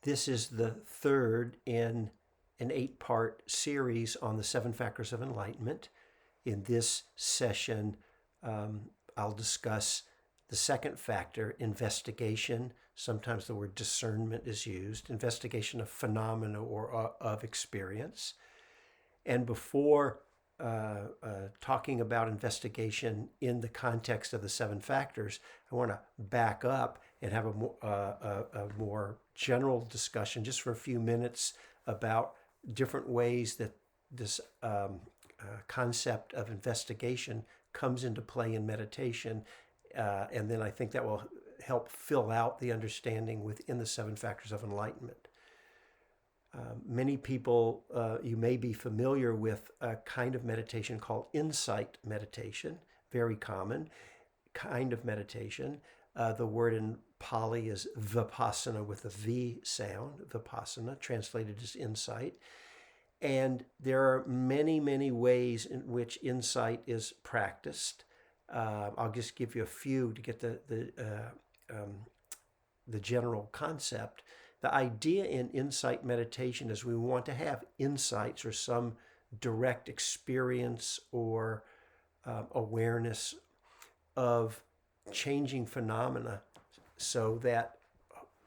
This is the third in an 8-part series on the 7 factors of enlightenment. In this session, I'll discuss the second factor, investigation. Sometimes the word discernment is used, investigation of phenomena or of experience. And before talking about investigation in the context of the 7 factors, I want to back up and have a more general discussion just for a few minutes about different ways that this concept of investigation comes into play in meditation. And then I think that will help fill out the understanding within the 7 factors of enlightenment. Many people, you may be familiar with a kind of meditation called insight meditation, very common kind of meditation. The word in Pali is vipassana with a V sound, vipassana, translated as insight. And there are many, many ways in which insight is practiced. I'll just give you a few to get the general concept. The idea in insight meditation is we want to have insights or some direct experience or awareness of changing phenomena, so that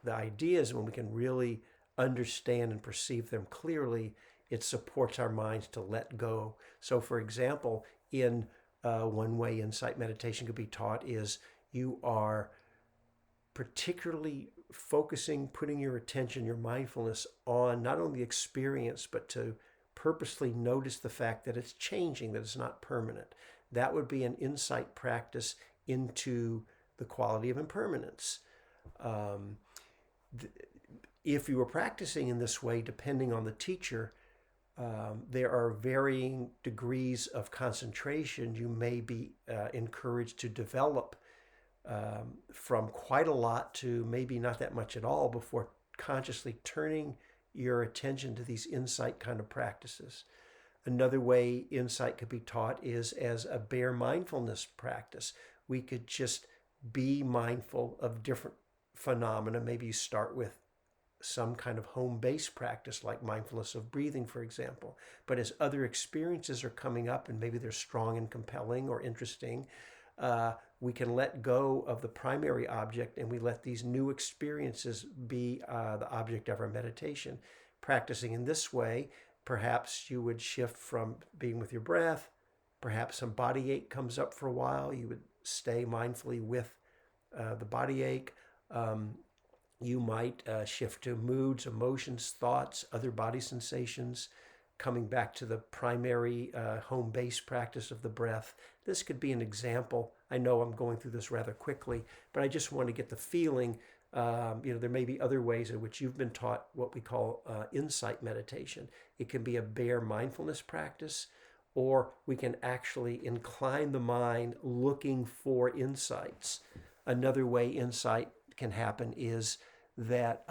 the idea is when we can really understand and perceive them clearly, it supports our minds to let go. So for example, in one way insight meditation could be taught is you are particularly focusing, putting your attention, your mindfulness on not only the experience, but to purposely notice the fact that it's changing, that it's not permanent. That would be an insight practice into the quality of impermanence. If you were practicing in this way, depending on the teacher, there are varying degrees of concentration you may be encouraged to develop from quite a lot to maybe not that much at all before consciously turning your attention to these insight kind of practices. Another way insight could be taught is as a bare mindfulness practice. We could just be mindful of different phenomena. Maybe you start with some kind of home-based practice like mindfulness of breathing, for example. But as other experiences are coming up and maybe they're strong and compelling or interesting, we can let go of the primary object and we let these new experiences be the object of our meditation. Practicing in this way, perhaps you would shift from being with your breath, perhaps some body ache comes up for a while, you would stay mindfully with the body ache. You might shift to moods, emotions, thoughts, other body sensations, coming back to the primary home-based practice of the breath. This could be an example. I know I'm going through this rather quickly, but I just want to get the feeling. There may be other ways in which you've been taught what we call insight meditation. It can be a bare mindfulness practice, or we can actually incline the mind looking for insights. Another way insight can happen is that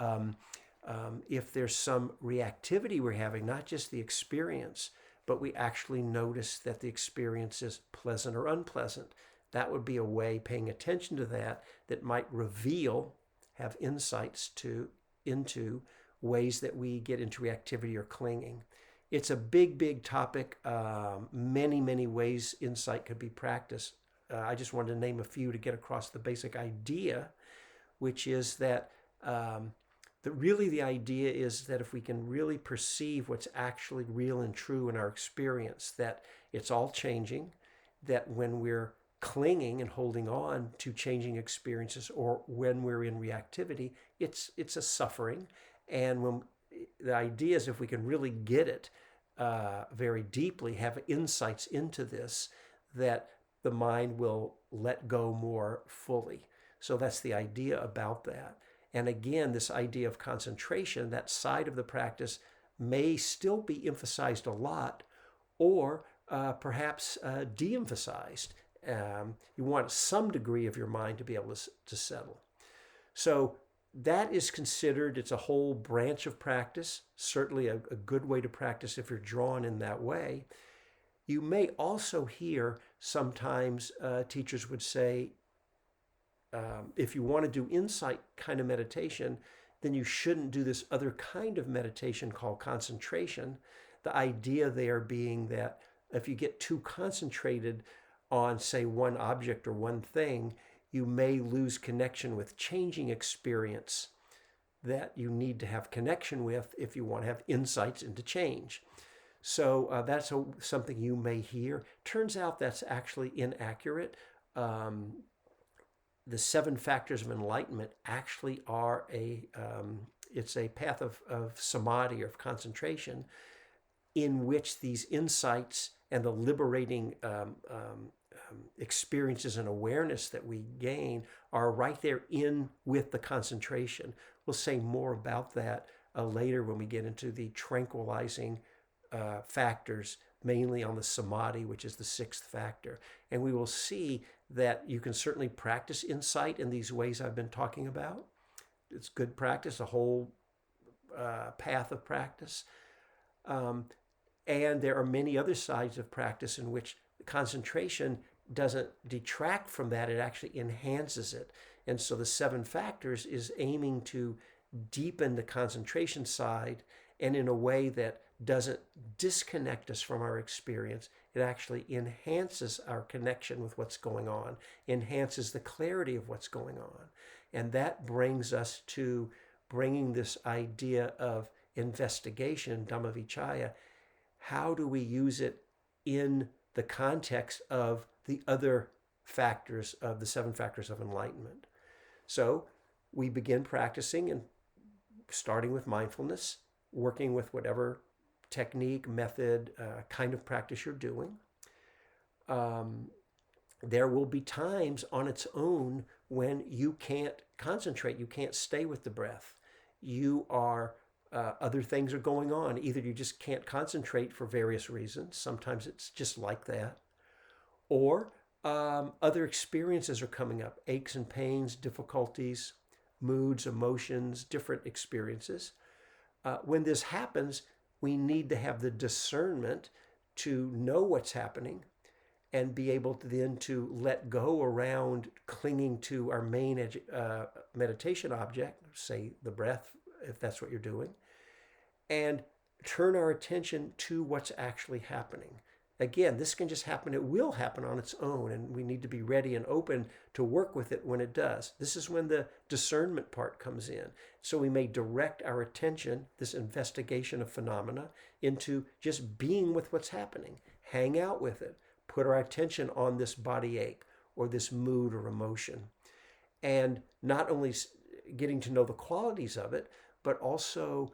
if there's some reactivity we're having, not just the experience, but we actually notice that the experience is pleasant or unpleasant, that would be a way, paying attention to that, that might reveal, have insights into ways that we get into reactivity or clinging. It's a big, big topic. Many, many ways insight could be practiced. I just wanted to name a few to get across the basic idea, which is that the idea is that if we can really perceive what's actually real and true in our experience, that it's all changing, that when we're clinging and holding on to changing experiences or when we're in reactivity, it's a suffering. And when the idea is if we can really get it very deeply, have insights into this, that the mind will let go more fully. So that's the idea about that. And again, this idea of concentration, that side of the practice may still be emphasized a lot or perhaps de-emphasized. You want some degree of your mind to be able to settle. So that is considered, it's a whole branch of practice, certainly a good way to practice if you're drawn in that way. You may also hear sometimes teachers would say, if you want to do insight kind of meditation, then you shouldn't do this other kind of meditation called concentration. The idea there being that if you get too concentrated on, say, one object or one thing, you may lose connection with changing experience that you need to have connection with if you want to have insights into change. So that's something you may hear. Turns out that's actually inaccurate. The 7 factors of enlightenment actually are it's a path of samadhi, or of concentration, in which these insights and the liberating experiences and awareness that we gain are right there in with the concentration. We'll say more about that later when we get into the tranquilizing factors, mainly on the samadhi, which is the 6th factor. And we will see that you can certainly practice insight in these ways I've been talking about. It's good practice, a whole path of practice. And there are many other sides of practice in which concentration doesn't detract from that, it actually enhances it. And so the 7 factors is aiming to deepen the concentration side, and in a way that doesn't disconnect us from our experience. It actually enhances our connection with what's going on, enhances the clarity of what's going on. And that brings us to bringing this idea of investigation, Dhammavichaya. How do we use it in the context of the other factors of the 7 factors of enlightenment? So we begin practicing and starting with mindfulness, working with whatever technique, method, kind of practice you're doing. There will be times on its own when you can't concentrate, you can't stay with the breath. You are, other things are going on. Either you just can't concentrate for various reasons. Sometimes it's just like that. Or other experiences are coming up, aches and pains, difficulties, moods, emotions, different experiences. When this happens, we need to have the discernment to know what's happening and be able to then to let go around clinging to our main meditation object, say the breath, if that's what you're doing, and turn our attention to what's actually happening. Again, this can just happen. It will happen on its own, and we need to be ready and open to work with it when it does. This is when the discernment part comes in. So we may direct our attention, this investigation of phenomena, into just being with what's happening. Hang out with it. Put our attention on this body ache or this mood or emotion. And not only getting to know the qualities of it, but also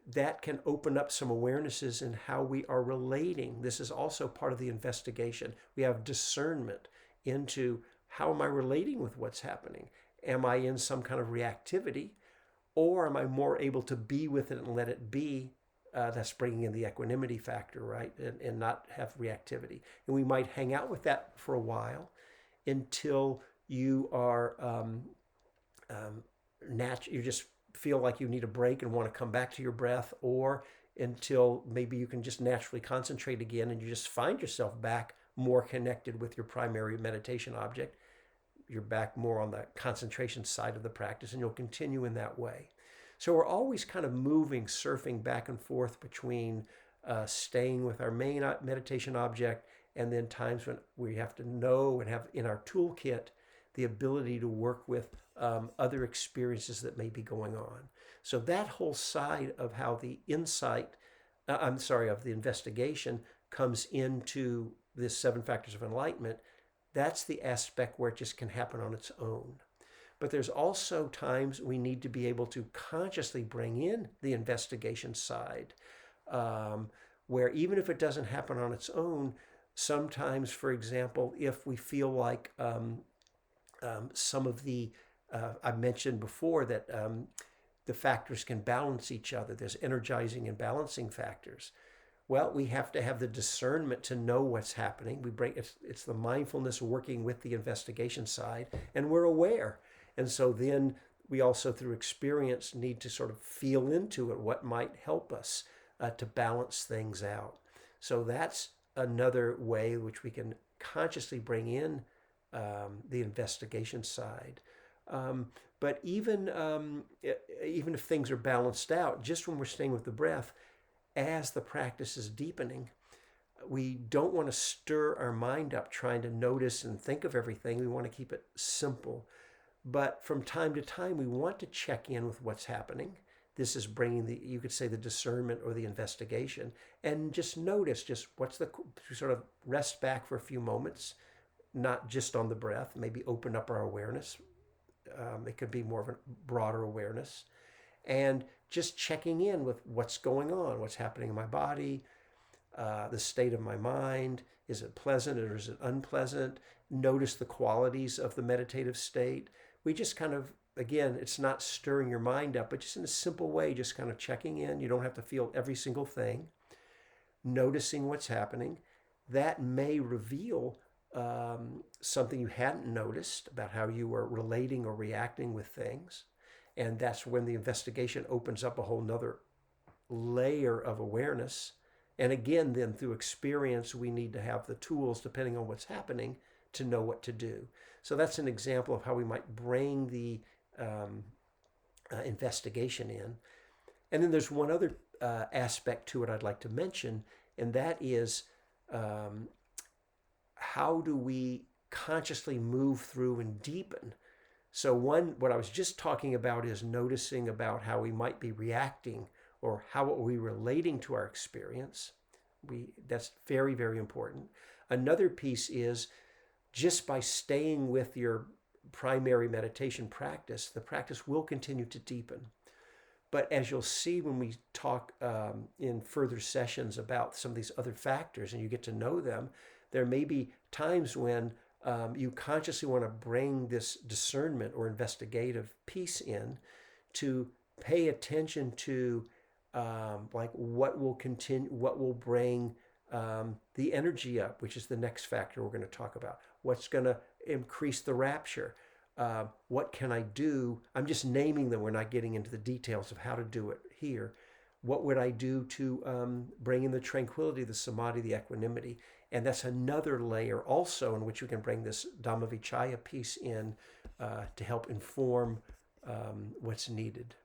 that can open up some awarenesses in how we are relating. This is also part of the investigation. We have discernment into how am I relating with what's happening? Am I in some kind of reactivity, or am I more able to be with it and let it be? That's bringing in the equanimity factor, right? And not have reactivity. And we might hang out with that for a while until you are you just feel like you need a break and want to come back to your breath, or until maybe you can just naturally concentrate again and you just find yourself back more connected with your primary meditation object. You're back more on the concentration side of the practice, and you'll continue in that way. So we're always kind of moving, surfing back and forth between staying with our main meditation object and then times when we have to know and have in our toolkit the ability to work with other experiences that may be going on. So that whole side of how the of the investigation comes into this 7 factors of enlightenment, that's the aspect where it just can happen on its own. But there's also times we need to be able to consciously bring in the investigation side, where even if it doesn't happen on its own, sometimes, for example, if we feel like some of the, I mentioned before that the factors can balance each other. There's energizing and balancing factors. Well, we have to have the discernment to know what's happening. It's the mindfulness working with the investigation side, and we're aware. And so then we also, through experience, need to sort of feel into it what might help us to balance things out. So that's another way which we can consciously bring in the investigation side. But even if things are balanced out, just when we're staying with the breath, as the practice is deepening, we don't want to stir our mind up trying to notice and think of everything. We want to keep it simple. But from time to time, we want to check in with what's happening. This is bringing you could say, the discernment or the investigation, and just notice just what's the, sort of rest back for a few moments, not just on the breath, maybe open up our awareness. It could be more of a broader awareness, and just checking in with what's going on, what's happening in my body, the state of my mind. Is it pleasant or is it unpleasant? Notice the qualities of the meditative state. We just kind of, again, it's not stirring your mind up, but just in a simple way, just kind of checking in. You don't have to feel every single thing. Noticing what's happening. That may reveal something you hadn't noticed about how you were relating or reacting with things. And that's when the investigation opens up a whole nother layer of awareness. And again, then through experience, we need to have the tools, depending on what's happening, to know what to do. So that's an example of how we might bring the investigation in. And then there's one other aspect to it I'd like to mention, and that is how do we consciously move through and deepen. So what I was just talking about is noticing about how we might be reacting or how are we relating to our experience. That's very, very important. Another piece is just by staying with your primary meditation practice, the practice will continue to deepen. But as you'll see when we talk in further sessions about some of these other factors and you get to know them, there may be times when you consciously want to bring this discernment or investigative piece in to pay attention to like what will bring the energy up, which is the next factor we're going to talk about. What's going to increase the rapture? What can I do? I'm just naming them. We're not getting into the details of how to do it here. What would I do to bring in the tranquility, the samadhi, the equanimity? And that's another layer also in which you can bring this Dhammavichaya piece in to help inform what's needed.